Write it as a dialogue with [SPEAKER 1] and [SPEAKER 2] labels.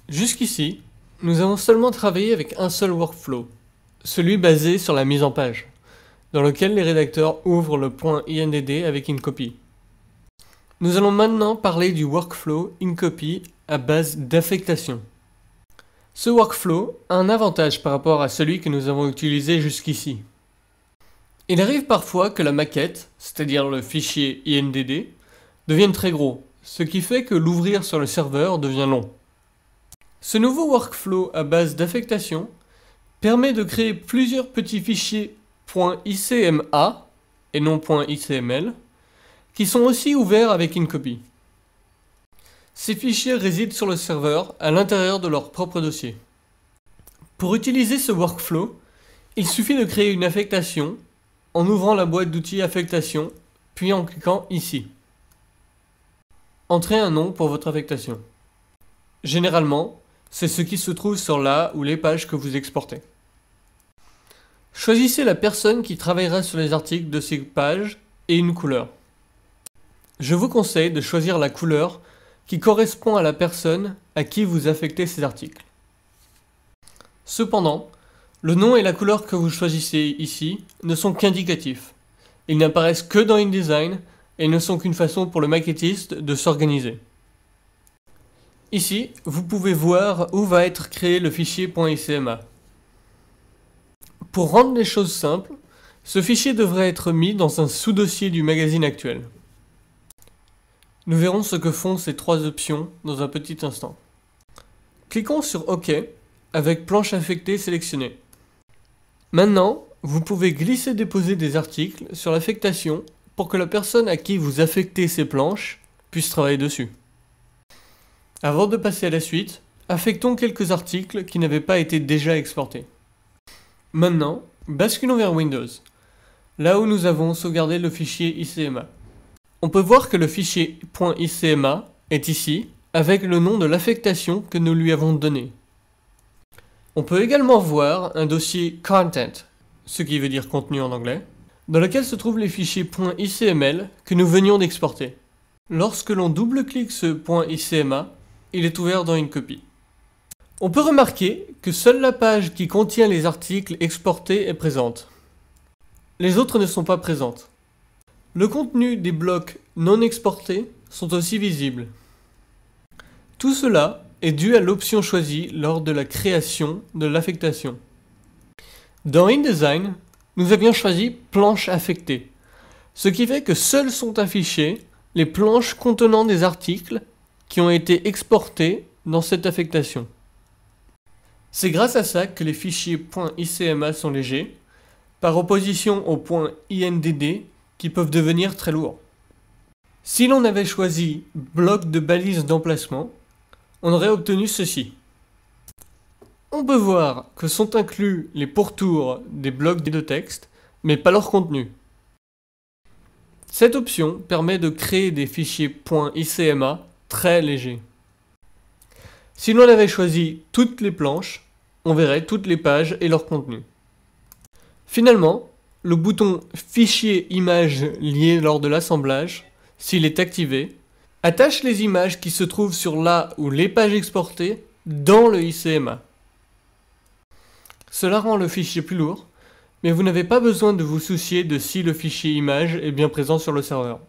[SPEAKER 1] Jusqu'ici, nous avons seulement travaillé avec un seul workflow, celui basé sur la mise en page, dans lequel les rédacteurs ouvrent le .indd avec InCopy. Nous allons maintenant parler du workflow InCopy à base d'affectation. Ce workflow a un avantage par rapport à celui que nous avons utilisé jusqu'ici. Il arrive parfois que la maquette, c'est-à-dire le fichier INDD, devienne très gros, ce qui fait que l'ouvrir sur le serveur devient long. Ce nouveau workflow à base d'affectation permet de créer plusieurs petits fichiers .icma et non .icml qui sont aussi ouverts avec InCopy. Ces fichiers résident sur le serveur à l'intérieur de leur propre dossier. Pour utiliser ce workflow, il suffit de créer une affectation en ouvrant la boîte d'outils affectation puis en cliquant ici. Entrez un nom pour votre affectation. Généralement, c'est ce qui se trouve sur la ou les pages que vous exportez. Choisissez la personne qui travaillera sur les articles de ces pages et une couleur. Je vous conseille de choisir la couleur qui correspond à la personne à qui vous affectez ces articles. Cependant, le nom et la couleur que vous choisissez ici ne sont qu'indicatifs. Ils n'apparaissent que dans InDesign et ne sont qu'une façon pour le maquettiste de s'organiser. Ici, vous pouvez voir où va être créé le fichier .icma. Pour rendre les choses simples, ce fichier devrait être mis dans un sous-dossier du magazine actuel. Nous verrons ce que font ces trois options dans un petit instant. Cliquons sur OK avec planche affectée sélectionnée. Maintenant, vous pouvez glisser-déposer des articles sur l'affectation pour que la personne à qui vous affectez ces planches puisse travailler dessus. Avant de passer à la suite, affectons quelques articles qui n'avaient pas été déjà exportés. Maintenant, basculons vers Windows, là où nous avons sauvegardé le fichier ICMA. On peut voir que le fichier .icma est ici, avec le nom de l'affectation que nous lui avons donné. On peut également voir un dossier Content, ce qui veut dire contenu en anglais, dans lequel se trouvent les fichiers .icml que nous venions d'exporter. Lorsque l'on double-clique ce .icma, il est ouvert dans InCopy. On peut remarquer que seule la page qui contient les articles exportés est présente. Les autres ne sont pas présentes. Le contenu des blocs non exportés sont aussi visibles. Tout cela est dû à l'option choisie lors de la création de l'affectation. Dans InDesign, nous avions choisi planche affectée, ce qui fait que seules sont affichées les planches contenant des articles qui ont été exportés dans cette affectation. C'est grâce à ça que les fichiers .icma sont légers, par opposition aux .indd qui peuvent devenir très lourds. Si l'on avait choisi bloc de balise d'emplacement, on aurait obtenu ceci. On peut voir que sont inclus les pourtours des blocs de texte, mais pas leur contenu. Cette option permet de créer des fichiers .icma très légers. Si l'on avait choisi toutes les planches, on verrait toutes les pages et leur contenu. Finalement, le bouton Fichier images liées lors de l'assemblage, s'il est activé, attache les images qui se trouvent sur la ou les pages exportées dans le ICMA. Cela rend le fichier plus lourd, mais vous n'avez pas besoin de vous soucier de si le fichier image est bien présent sur le serveur.